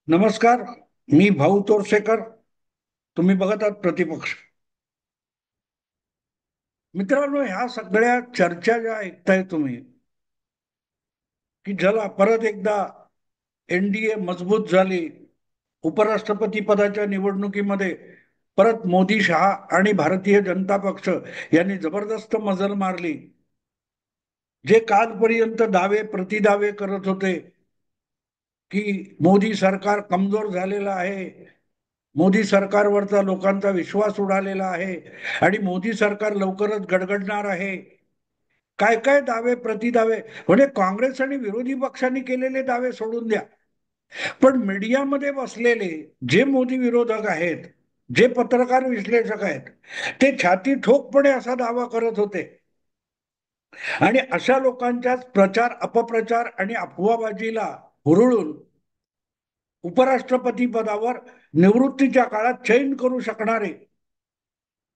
नमस्कार. मी भाऊ तोरसेकर. तुम्ही बघत आहात प्रतिपक्ष. मित्रांनो, ह्या सगळ्या चर्चा ज्या ऐकताय तुम्ही, की ज्याला परत एकदा एनडीए मजबूत झाली, उपराष्ट्रपती पदाच्या निवडणुकीमध्ये परत मोदी शहा आणि भारतीय जनता पक्ष यांनी जबरदस्त मजल मारली. जे कालपर्यंत दावे प्रतिदावे करत होते की मोदी सरकार कमजोर झालेलं आहे, मोदी सरकारवरचा लोकांचा विश्वास उडालेला आहे आणि मोदी सरकार लवकरच गडगडणार आहे, काय काय दावे प्रतिदावे, म्हणजे काँग्रेस आणि विरोधी पक्षांनी केलेले दावे सोडून द्या. पण मीडियामध्ये बसलेले जे मोदी विरोधक आहेत, जे पत्रकार विश्लेषक आहेत, ते छाती ठोकपणे असा दावा करत होते. आणि अशा लोकांच्याच प्रचार अपप्रचार आणि अफवाबाजीला हुरळून उपराष्ट्रपती पदावर निवृत्तीच्या काळात चैन करू शकणारे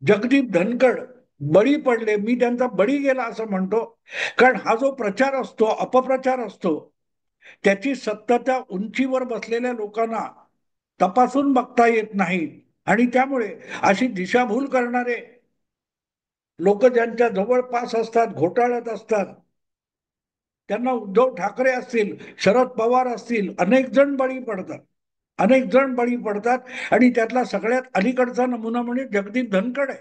जगदीप धनखड बळी पडले. मी त्यांचा बळी गेला असं म्हणतो, कारण हा जो प्रचार असतो, अपप्रचार असतो, त्याची सत्ता उंचीवर बसलेल्या लोकांना तपासून बघता येत नाही. आणि त्यामुळे अशी दिशाभूल करणारे लोक ज्यांच्या जवळपास असतात, घोटाळ्यात असतात, त्यांना उद्धव ठाकरे असतील, शरद पवार असतील, अनेक जण बळी पडतात. अनेक जण बळी पडतात आणि त्यातला सगळ्यात अलीकडचा नमुना म्हणजे जगदीप धनखड आहे.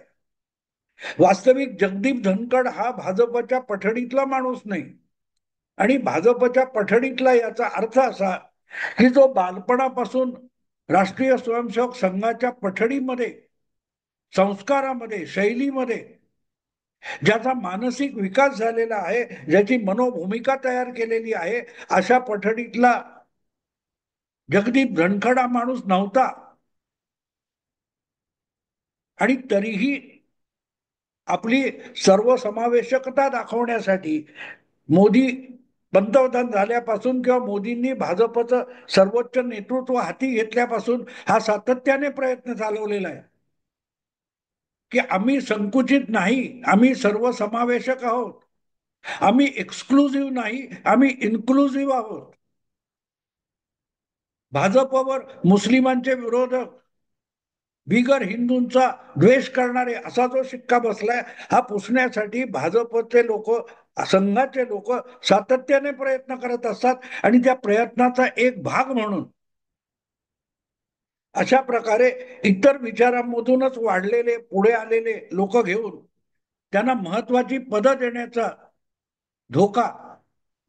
वास्तविक जगदीप धनखड हा भाजपच्या पठडीतला माणूस नाही. आणि भाजपच्या पठडीतला याचा अर्थ असा की जो बालपणापासून राष्ट्रीय स्वयंसेवक संघाच्या पठडीमध्ये, संस्कारामध्ये, शैलीमध्ये ज्याचा मानसिक विकास झालेला आहे, ज्याची मनोभूमिका तयार केलेली आहे, अशा पठडीतला जगदीप धनखड हा माणूस नव्हता. आणि तरीही आपली सर्वसमावेशकता दाखवण्यासाठी मोदी पंतप्रधान झाल्यापासून किंवा मोदींनी भाजपचं सर्वोच्च नेतृत्व हाती घेतल्यापासून हा सातत्याने प्रयत्न चालवलेला आहे की आम्ही संकुचित नाही, आम्ही सर्वसमावेशक आहोत, आम्ही एक्सक्लुझिव्ह नाही, आम्ही इन्क्लुझिव्ह आहोत. भाजपवर मुस्लिमांचे विरोधक, बिगर हिंदूंचा द्वेष करणारे असा जो शिक्का बसलाय, हा पुसण्यासाठी भाजपचे लोक, संघाचे लोक सातत्याने प्रयत्न करत असतात. आणि त्या प्रयत्नाचा एक भाग म्हणून अशा प्रकारे इतर विचारांमधूनच वाढलेले पुढे आलेले लोक घेऊन त्यांना महत्वाची पदं देण्याचा धोका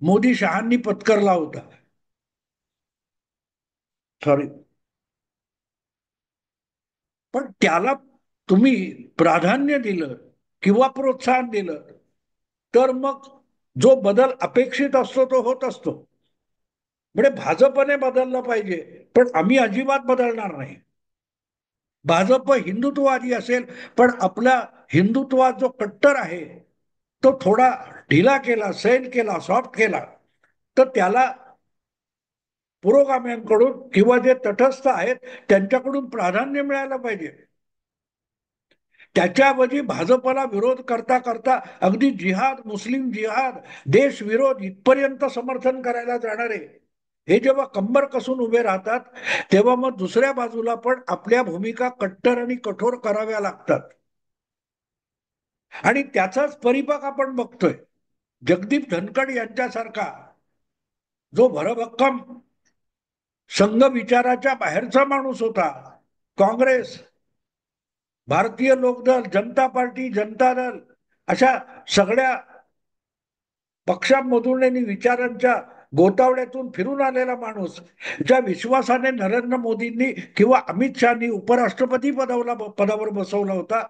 मोदी शहांनी पत्करला होता. सॉरी. पण त्याला तुम्ही प्राधान्य दिलं किंवा प्रोत्साहन दिलं तर मग जो बदल अपेक्षित असतो तो होत असतो. म्हणजे भाजपने बदललं पाहिजे, पण आम्ही अजिबात बदलणार नाही. भाजप हिंदुत्ववादी असेल, पण आपला हिंदुत्वात जो कट्टर आहे तो थोडा ढिला केला, सैल केला, सॉफ्ट केला, तर त्याला पुरोगाम्यांकडून किंवा जे तटस्थ आहेत त्यांच्याकडून प्राधान्य मिळायला पाहिजे. त्याच्याऐवजी भाजपला विरोध करता करता अगदी जिहाद, मुस्लिम जिहाद, देशविरोध इथपर्यंत समर्थन करायला जाणारे हे जेव्हा कंबर कसून उभे राहतात, तेव्हा मग दुसऱ्या बाजूला पण आपल्या भूमिका कट्टर आणि कठोर कराव्या लागतात. आणि त्याचाच परिपाक आपण बघतोय. जगदीप धनखड यांच्यासारखा जो भरभक्कम संघ विचाराच्या बाहेरचा माणूस होता, काँग्रेस, भारतीय लोकदल, जनता पार्टी, जनता दल, अशा सगळ्या पक्षांमधून आणि विचारांच्या गोतावड्यातून फिरून आलेला माणूस, ज्या विश्वासाने नरेंद्र मोदींनी किंवा अमित शहानी उपराष्ट्रपती पदावर बसवला होता,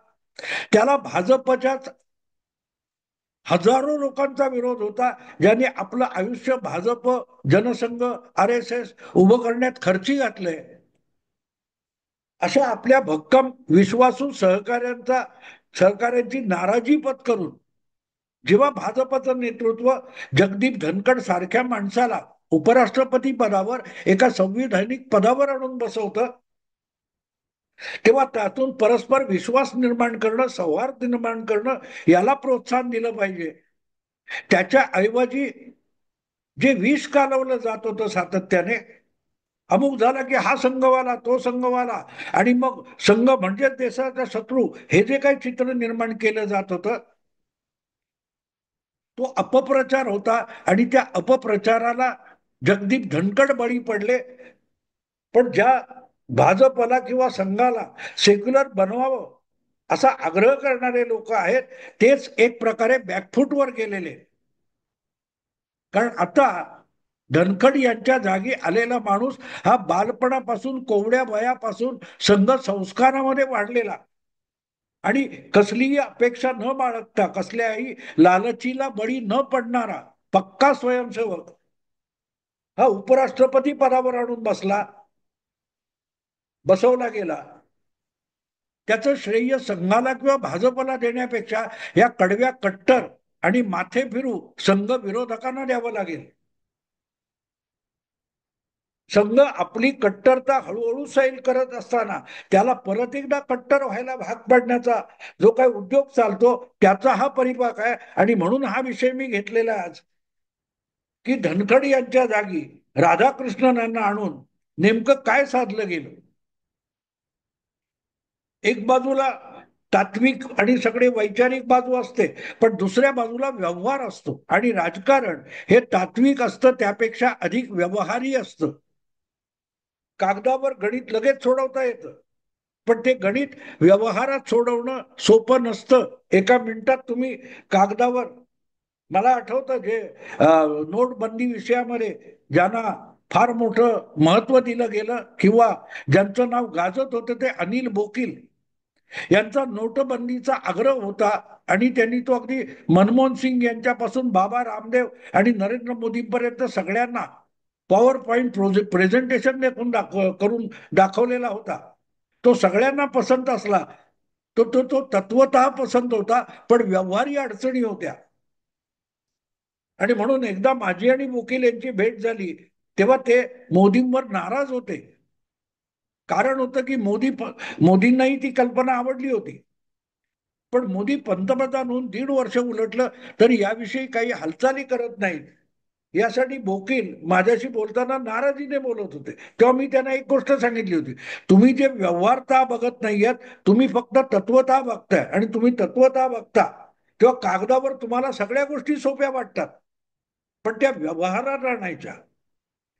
त्याला भाजपच्याच हजारो लोकांचा विरोध होता, ज्यांनी आपलं आयुष्य भाजप, जनसंघ, RSS उभं करण्यात खर्ची घातले. अशा आपल्या भक्कम विश्वासू सहकार्यांची नाराजी पत्करून जेव्हा भाजपचं नेतृत्व जगदीप धनखड सारख्या माणसाला उपराष्ट्रपती पदावर, एका संविधानिक पदावर आणून बसवतं, तेव्हा त्यातून परस्पर विश्वास निर्माण करणं, सौहार्द निर्माण करणं, याला प्रोत्साहन दिलं पाहिजे. त्याच्या ऐवजी जे विष कालवलं जात होतं सातत्याने, अमुक झाला की हा संघवाला तो संघवाला, आणि मग संघ म्हणजे देशाचा शत्रू, हे जे काही चित्र निर्माण केलं जात होतं, तो अपप्रचार होता. आणि त्या अपप्रचाराला जगदीप धनकड बळी पडले. पण ज्या भाजपला किंवा संघाला सेक्युलर बनवावं असा आग्रह करणारे लोक आहेत, तेच एक प्रकारे बॅकफुटवर गेलेले. कारण आता धनखड यांच्या जागी आलेला माणूस हा बालपणापासून, कोवड्या वयापासून संघ संस्कारामध्ये वाढलेला, आणि कसलीही अपेक्षा न बाळगता, कसल्याही लालचीला बळी न पडणारा पक्का स्वयंसेवक हा उपराष्ट्रपती पदावर आणून बसवला गेला. त्याचं श्रेय संघाला किंवा भाजपला देण्यापेक्षा या कडव्या कट्टर आणि माथे फिरू संघ विरोधकांना द्यावं लागेल. संघ आपली कट्टरता हळूहळू सैल करत असताना त्याला परत एकदा कट्टर व्हायला भाग पाडण्याचा जो काही उद्योग चालतो, त्याचा हा परिपाक आहे. आणि म्हणून हा विषय मी घेतलेला आज, की धनखड यांच्या जागी राधाकृष्णन यांना आणून नेमकं काय साधलं गेलं. एक बाजूला तात्विक आणि सगळे वैचारिक बाजू असते, पण दुसऱ्या बाजूला व्यवहार असतो. आणि राजकारण हे तात्विक असतं, त्यापेक्षा अधिक व्यवहारी असतं. कागदावर गणित लगेच सोडवता येतं, पण ते गणित व्यवहारात सोडवणं सोपं नसतं. एका मिनिटात तुम्ही कागदावर, मला आठवतं जे नोटबंदी विषयामध्ये ज्यांना फार मोठं महत्व दिलं गेलं किंवा ज्यांचं नाव गाजत होतं, ते अनिल बोकील यांचा नोटबंदीचा आग्रह होता. आणि त्यांनी तो अगदी मनमोहन सिंग यांच्यापासून बाबा रामदेव आणि नरेंद्र मोदींपर्यंत सगळ्यांना पॉवर पॉइंट प्रेझेंटेशन करून दाखवलेला होता. तो सगळ्यांना पसंत असला. तो तत्वतः पसंत होता, पण व्यवहारी अडचणी होत्या. आणि म्हणून एकदा माझी आणि वकील यांची भेट झाली, तेव्हा ते मोदींवर नाराज होते. कारण होतं की मोदींनाही ती कल्पना आवडली होती, पण मोदी पंतप्रधान होऊन 1.5 वर्ष उलटलं तरी याविषयी काही हालचाली करत नाहीत. यासाठी बोकील माझ्याशी बोलताना नाराजीने बोलत होते. तेव्हा मी त्यांना एक गोष्ट सांगितली होती, तुम्ही जे व्यवहारता बघत नाहीयेत, तुम्ही फक्त तत्वता बघताय. आणि तुम्ही तत्वता बघता तेव्हा कागदावर तुम्हाला सगळ्या गोष्टी सोप्या वाटतात, पण त्या व्यवहारात आणायच्या.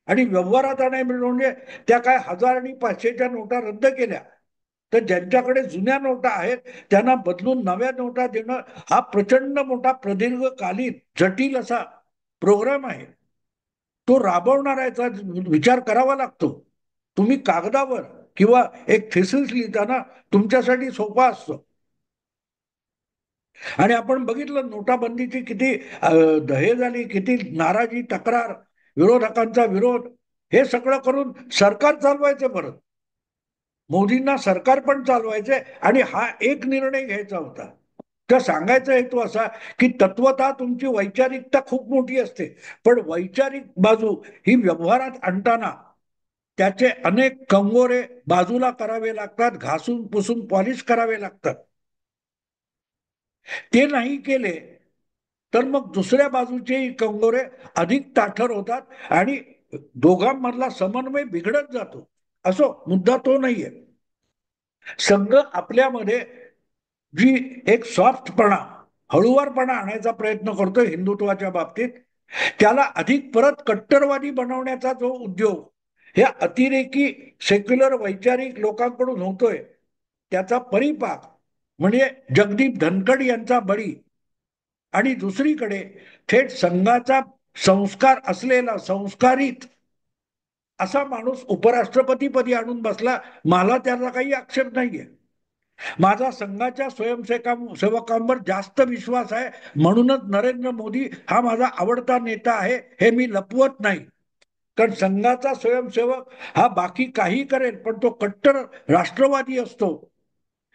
आणि व्यवहारात आणाय म्हणजे त्या काय 1000 आणि 500च्या नोटा रद्द केल्या, तर ज्यांच्याकडे जुन्या नोटा आहेत त्यांना बदलून नव्या नोटा देणं हा प्रचंड मोठा प्रदीर्घकालीन जटिल असा प्रोग्राम आहे. तो राबवणाऱ्याचा विचार करावा लागतो. तुम्ही कागदावर किंवा एक थिसिस लिहिताना तुमच्यासाठी सोपा असतो. आणि आपण बघितलं नोटाबंदीची किती दहे झाली, किती नाराजी, तक्रार, विरोधकांचा विरोध, हे सगळं करून सरकार चालवायचं परत. मोदींना सरकार पण चालवायचे आणि हा एक निर्णय घ्यायचा होता. तर सांगायचा हेतू असा की तत्वतः तुमची वैचारिकता खूप मोठी असते, पण वैचारिक बाजू ही व्यवहारात आणताना त्याचे अनेक कंगोरे बाजूला करावे लागतात, घासून पुसून पॉलिश करावे लागतात. ते नाही केले तर मग दुसऱ्या बाजूचे कंगोरे अधिक ताठर होतात आणि दोघांमधला समन्वय बिघडत जातो. असो, मुद्दा तो नाहीये. संघ आपल्यामध्ये जी एक सॉफ्टपणा, हळुवारपणा आणायचा प्रयत्न करतोय हिंदुत्वाच्या बाबतीत, त्याला अधिक परत कट्टरवादी बनवण्याचा जो उद्योग ह्या अतिरेकी सेक्युलर वैचारिक लोकांकडून होतोय, त्याचा परिपाक म्हणजे जगदीप धनकड यांचा बळी. आणि दुसरीकडे थेट संघाचा संस्कार असलेला, संस्कारित असा माणूस उपराष्ट्रपतीपदी आणून बसला. मला त्याचा काही आक्षेप नाहीये. माझा संघाच्या स्वयंसेवकांवर जास्त विश्वास आहे, म्हणूनच नरेंद्र मोदी हा माझा आवडता नेता आहे, हे मी लपवत नाही. कारण संघाचा स्वयंसेवक हा बाकी काही करेल, पण तो कट्टर राष्ट्रवादी असतो.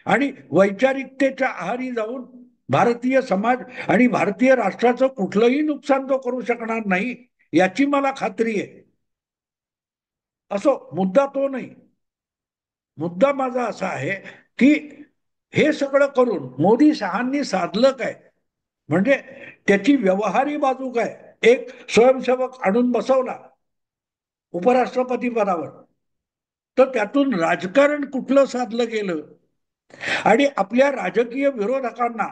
आणि वैचारिकतेच्या आहारी जाऊन भारतीय समाज आणि भारतीय राष्ट्राचं कुठलंही नुकसान तो करू शकणार नाही, याची मला खात्री आहे. असो, मुद्दा तो नाही. मुद्दा माझा असा आहे की हे सगळं करून मोदी शहांनी साधलं काय, म्हणजे त्याची व्यवहारी बाजू काय. एक स्वयंसेवक आणून बसवला, उपराष्ट्रपती पदावर. तर त्यातून राजकारण कुठलं साधलं गेलं आणि आपल्या राजकीय विरोधकांना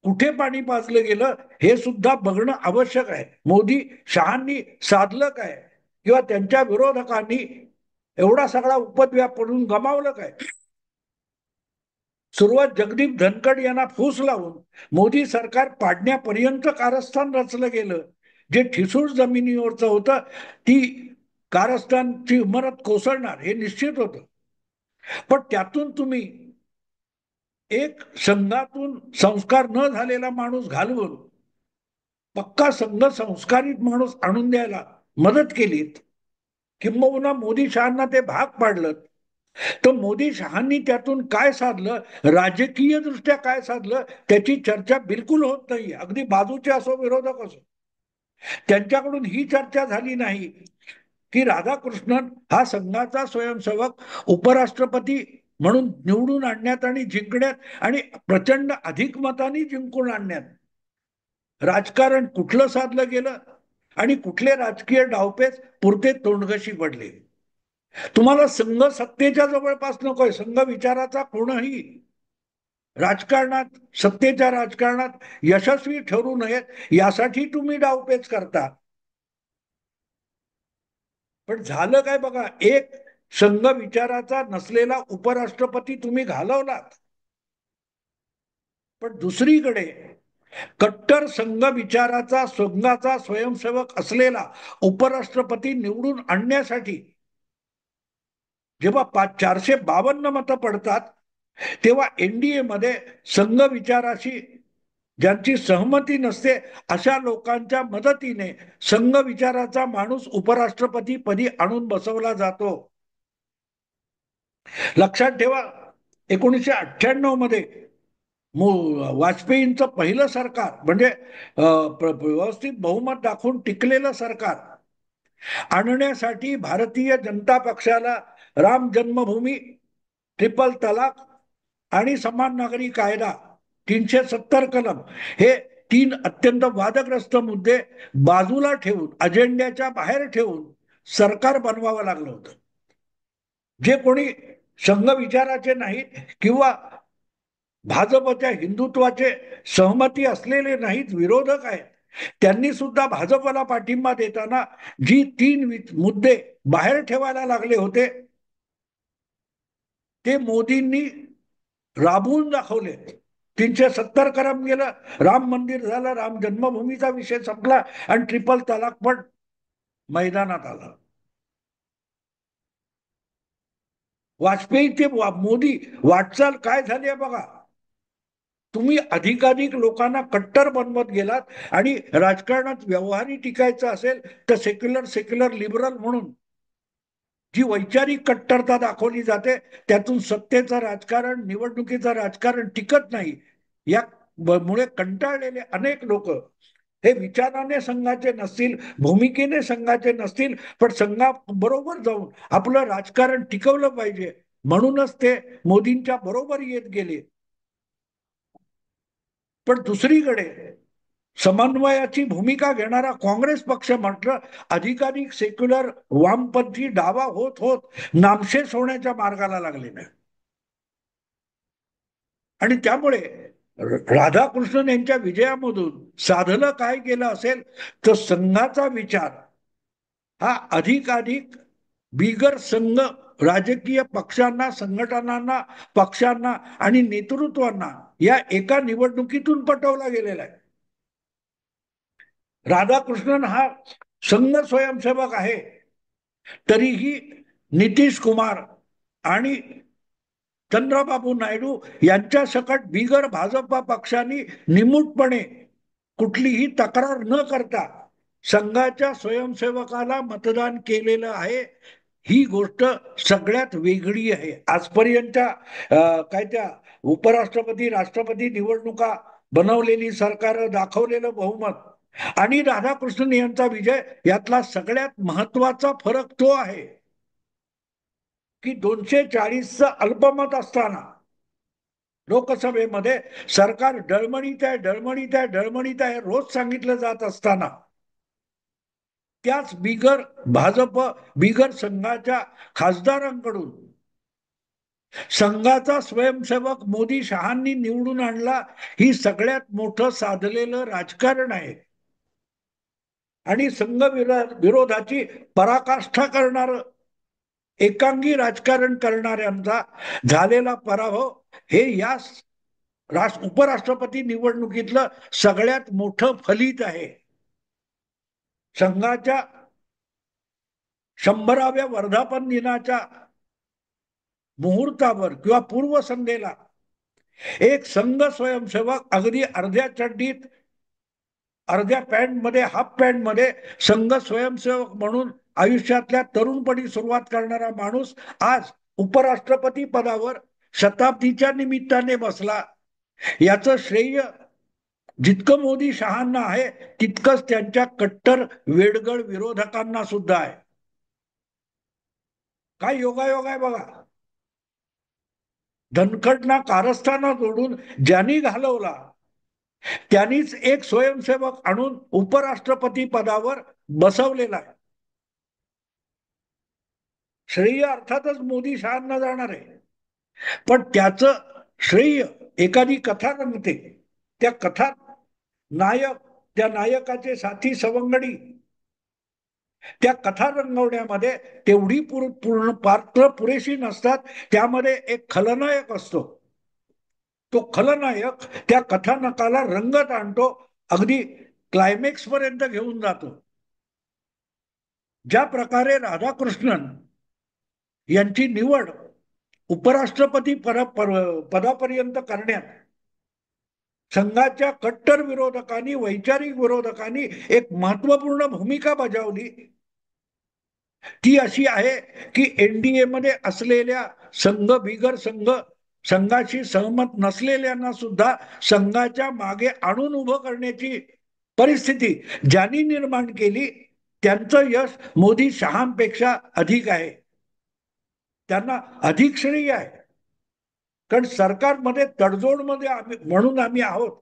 कुठे पाणी पाजलं गेलं हे सुद्धा बघणं आवश्यक आहे. मोदी शहांनी साधलं काय किंवा त्यांच्या विरोधकांनी एवढा सगळा उपद्व्याप पडून गमावलं काय. सुरुवात जगदीप धनखड यांना फूस लावून मोदी सरकार पाडण्यापर्यंत कारस्थान रचलं गेलं. जे ठिसूळ जमिनीवरचं होतं ती कारस्थानची इमारत कोसळणार हे निश्चित होतं. पण त्यातून तुम्ही एक संघातून संस्कार न झालेला माणूस घालवून पक्का संघ संस्कारित माणूस आणून द्यायला मदत केलीत, किंबहुना मोदी शहांना ते भाग पाडलं. तर मोदी शहांनी त्यातून काय साधलं, राजकीय दृष्ट्या काय साधलं त्याची चर्चा बिलकुल होत नाही. अगदी बाजूचे असो विरोधक असो त्यांच्याकडून ही चर्चा झाली नाही की राधाकृष्णन हा संघाचा स्वयंसेवक उपराष्ट्रपती म्हणून निवडून आणण्यात आणि जिंकण्यात आणि प्रचंड अधिक मतांनी जिंकून आणण्यात राजकारण कुठलं साधलं गेलं आणि कुठले राजकीय डावपेच पुरते तोंडघशी पडले. तुम्हाला संघ सत्तेच्या जवळपास नकोय. संघ विचाराचा कोणही राजकारणात, सत्तेच्या राजकारणात यशस्वी ठरू नयेत यासाठी तुम्ही डावपेच करता. पण झालं काय बघा, एक संघ विचाराचा नसलेला उपराष्ट्रपती तुम्ही घालवलात. पण दुसरीकडे कट्टर संघ विचाराचा संघाचा स्वयंसेवक असलेला उपराष्ट्रपती निवडून आणण्यासाठी जेव्हा 452 मतं पडतात तेव्हा एनडीए मध्ये संघ विचाराशी ज्यांची सहमती नसते अशा लोकांच्या मदतीने संघ विचाराचा माणूस उपराष्ट्रपती पदी आणून बसवला जातो. लक्षात ठेवा, 1998 मध्ये वाजपेयींचं पहिलं सरकार म्हणजे व्यवस्थित बहुमत दाखवून टिकलेलं सरकार आणण्यासाठी भारतीय जनता पक्षाला राम जन्मभूमी, ट्रिपल तलाक आणि समान नागरी कायदा 370 कलम हे 3 अत्यंत वादग्रस्त मुद्दे बाजूला ठेवून अजेंड्याच्या बाहेर ठेवून सरकार बनवावं लागलं होतं. जे कोणी संघ विचाराचे नाहीत किंवा भाजपच्या हिंदुत्वाचे सहमती असलेले नाहीत, विरोधक आहेत, त्यांनी सुद्धा भाजपला पाठिंबा देताना जी 3 मुद्दे बाहेर ठेवायला लागले होते ते मोदींनी राबवून दाखवले. 370 कलम गेलं, राम मंदिर झालं, राम जन्मभूमीचा विषय संपला आणि ट्रिपल तलाक पण मैदानात आला. वाजपेयी ते मोदी वाटचाल काय झाली आहे बघा. तुम्ही अधिकाधिक लोकांना कट्टर बनवत गेलात आणि राजकारणात व्यवहारी टिकायचं असेल तर सेक्युलर सेक्युलर लिबरल म्हणून जी वैचारिक कट्टरता दाखवली जाते त्यातून सत्तेचं राजकारण, निवडणुकीचं राजकारण टिकत नाही. या मुळे कंटाळलेले अनेक लोक हे विचाराने संघाचे नसतील, भूमिकेने संघाचे नसतील, पण संघाबरोबर जाऊन आपलं राजकारण टिकवलं पाहिजे म्हणूनच ते मोदींच्या बरोबर येत गेले. पण दुसरीकडे समन्वयाची भूमिका घेणारा काँग्रेस पक्ष म्हटलं अधिकाधिक सेक्युलर वामपंथी डावा होत होत नामशेष होण्याच्या मार्गाला लागले नाही. आणि त्यामुळे राधाकृष्णन यांच्या विजयामधून साधलं काय केलं असेल तर संघाचा विचार हा अधिकाधिक बिगर संघ राजकीय पक्षांना, संघटनांना, पक्षांना आणि नेतृत्वांना या एका निवडणुकीतून पटवला गेलेला आहे. राधाकृष्णन हा संघ स्वयंसेवक आहे, तरीही नितीश कुमार आणि चंद्रबाबू नायडू यांच्या सकट बिगर भाजपा पक्षांनी निमूटपणे कुठलीही तक्रार न करता संघाच्या स्वयंसेवकाला मतदान केलेलं आहे. ही गोष्ट सगळ्यात वेगळी आहे. आजपर्यंतच्या काय त्या उपराष्ट्रपती राष्ट्रपती निवडणुका बनवलेली सरकार दाखवलेलं बहुमत आणि राधाकृष्णन यांचा विजय यातला सगळ्यात महत्वाचा फरक तो आहे की 240चं अल्पमत असताना लोकसभेमध्ये सरकार डळमळीत आहे, डळमळीत आहे, डळमळीत आहे रोज सांगितलं जात असताना त्याच बिगर भाजप बिगर संघाच्या खासदारांकडून संघाचा स्वयंसेवक मोदी शहांनी निवडून आणला, ही सगळ्यात मोठं साधलेलं राजकारण आहे. आणि संघ विरोधाची पराकाष्ठा करणार एकांगी राजकारण करणाऱ्यांचा झालेला पराभव हे या उपराष्ट्रपती निवडणुकीतलं सगळ्यात मोठं फलित आहे. संघाच्या 100व्या वर्धापन दिनाच्या मुहूर्तावर किंवा पूर्वसंध्येला एक संघ स्वयंसेवक अगदी अर्ध्या चड्डीत, अर्ध्या पॅन्ट मध्ये, हाफ पॅन्ट मध्ये संघ स्वयंसेवक म्हणून आयुष्यातल्या तरुणपणी सुरुवात करणारा माणूस आज उपराष्ट्रपती पदावर शताब्दीच्या निमित्ताने बसला. याचं श्रेय जितकं मोदी शहांना आहे तितकंच त्यांच्या कट्टर वेडगळ विरोधकांना सुद्धा आहे. काय योगायोग आहे बघा. धनखडना कारस्थाना जोडून ज्यांनी घालवला त्यांनीच एक स्वयंसेवक आणून उपराष्ट्रपती पदावर बसवलेला आहे. श्रेय अर्थातच मोदी शहांना जाणार आहे, पण त्याचं श्रेय एखादी कथा रंगते, त्या कथा नायक, त्या नायकाचे साथी सवंगडी त्या कथा रंगवण्यामध्ये तेवढी पूर्ण पात्र पुरेशी नसतात. त्यामध्ये एक खलनायक असतो. तो खलनायक त्या कथानकाला रंगत आणतो, अगदी क्लायमॅक्स पर्यंत घेऊन जातो. ज्या प्रकारे राधाकृष्णन यांची निवड उपराष्ट्रपती पदापर्यंत करण्यात संघाच्या कट्टर विरोधकांनी, वैचारिक विरोधकांनी एक महत्वपूर्ण भूमिका बजावली, ती अशी आहे की एनडीए मध्ये असलेल्या संघ बिगर संघाशी सहमत नसलेल्यांना सुद्धा संघाच्या मागे आणून उभं करण्याची परिस्थिती ज्यांनी निर्माण केली त्यांचं यश मोदी शहांपेक्षा अधिक आहे. त्यांना अधिक श्रेय आहे. कारण सरकारमध्ये तडजोडमध्ये म्हणून आम्ही आहोत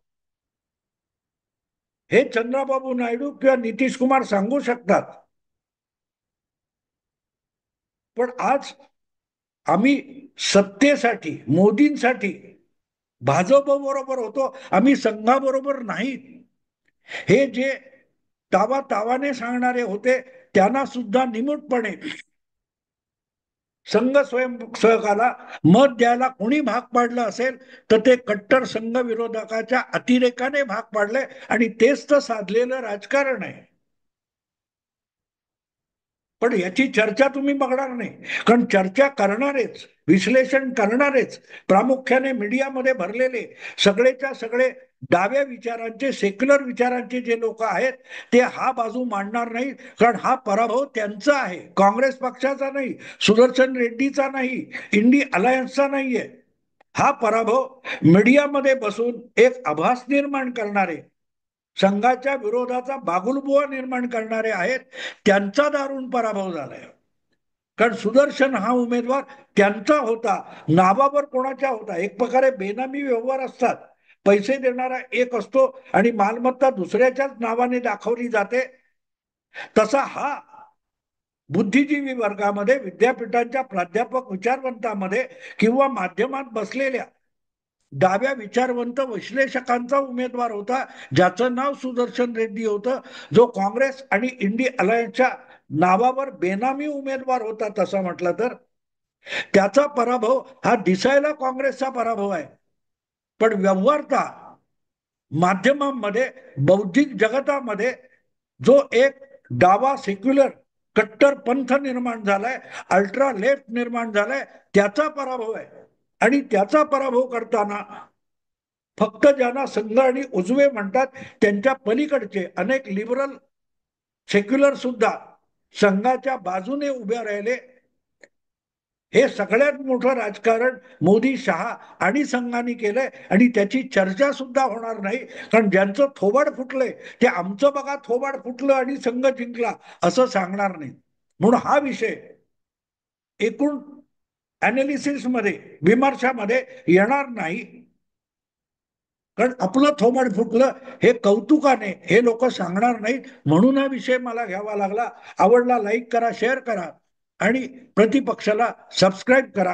हे चंद्राबाबू नायडू किंवा नितीश कुमार सांगू शकतात. पण आज आम्ही सत्तेसाठी, मोदींसाठी भाजप बरोबर होतो, आम्ही संघाबरोबर नाही. हे जे तावाने सांगणारे होते त्यांना सुद्धा निमूटपणे संघ स्वयंसेवकाला मत द्यायला कोणी भाग पाडलं असेल तर ते कट्टर संघ विरोधकाच्या अतिरेकाने भाग पाडले, आणि तेच तर साधलेलं राजकारण आहे. पण याची चर्चा तुम्ही बघणार नाही, कारण चर्चा करणारेच, विश्लेषण करणारेच प्रामुख्याने मीडियामध्ये भरलेले सगळेच्या सगळे डाव्या विचारांचे, सेक्युलर विचारांचे जे लोक आहेत ते हा बाजू मांडणार नाही. कारण हा पराभव त्यांचा आहे, काँग्रेस पक्षाचा नाही, सुदर्शन रेड्डीचा नाही, इंडी अलायन्सचा नाहीये. हा पराभव मीडियामध्ये बसून एक आभास निर्माण करणारे, संघाच्या विरोधाचा बागुलबुवा निर्माण करणारे आहेत, त्यांचा दारुण पराभव झालाय. कारण सुदर्शन हा उमेदवार त्यांचा होता, नावावर कोणाच्या होता. एक प्रकारे बेनामी व्यवहार असतात, पैसे देणारा एक असतो आणि मालमत्ता दुसऱ्याच्याच नावाने दाखवली जाते. तसा हा बुद्धिजीवी वर्गामध्ये, विद्यापीठांच्या प्राध्यापक विचारवंतामध्ये किंवा माध्यमात बसलेल्या डाव्या विचारवंत विश्लेषकांचा उमेदवार होता, ज्याचं नाव सुदर्शन रेड्डी होतं, जो काँग्रेस आणि इंडी अलायन्सच्या नावावर बेनामी उमेदवार होता. तसं म्हटलं तर त्याचा पराभव हा दिसायला काँग्रेसचा पराभव आहे, पण व्यवहारता माध्यमांमध्ये, बौद्धिक जगतामध्ये जो एक डावा सेक्युलर कट्टर पंथ निर्माण झालाय, अल्ट्रा लेफ्ट निर्माण झालाय, त्याचा पराभव आहे. आणि त्याचा पराभव करताना फक्त ज्यांना संघ आणि उजवे म्हणतात त्यांच्या पलीकडचे अनेक लिबरल, सेक्युलर सुद्धा संघाच्या बाजूने उभे राहिले. हे सगळ्यात मोठं राजकारण मोदी, शहा आणि संघाने केलंय, आणि त्याची चर्चा सुद्धा होणार नाही. कारण ज्यांचं थोबाड फुटलंय ते आमचं बघा थोबाड फुटलं आणि संघ जिंकला असं सांगणार नाही. म्हणून हा विषय एकूण अनालिसिस मध्ये, विमर्शामध्ये येणार नाही. कारण आपलं थोबाड फुटलं हे कौतुकाने हे लोक सांगणार नाहीत, म्हणून हा विषय मला घ्यावा लागला. आवडला लाईक करा, शेअर करा आणि प्रतिपक्षाला सबस्क्राईब करा.